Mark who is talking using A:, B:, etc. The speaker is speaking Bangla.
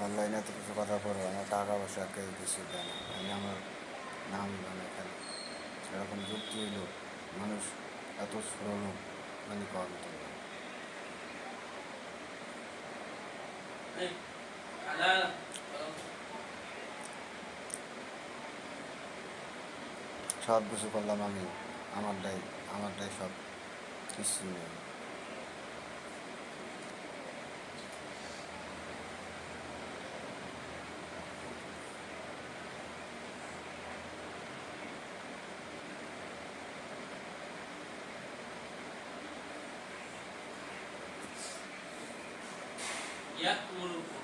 A: অনলাইনে তো কিছু কথা বলবো, আমার টাকা পয়সা কেউ কিছু দেয় না, আমি আমার নাম মানে এখানে সেরকম যুক্তি হইল মানুষ এত শ্রম মানে কম তো না। সব কিছু করলাম আমি, আমারটাই সব কিছু নেই।
B: يأكل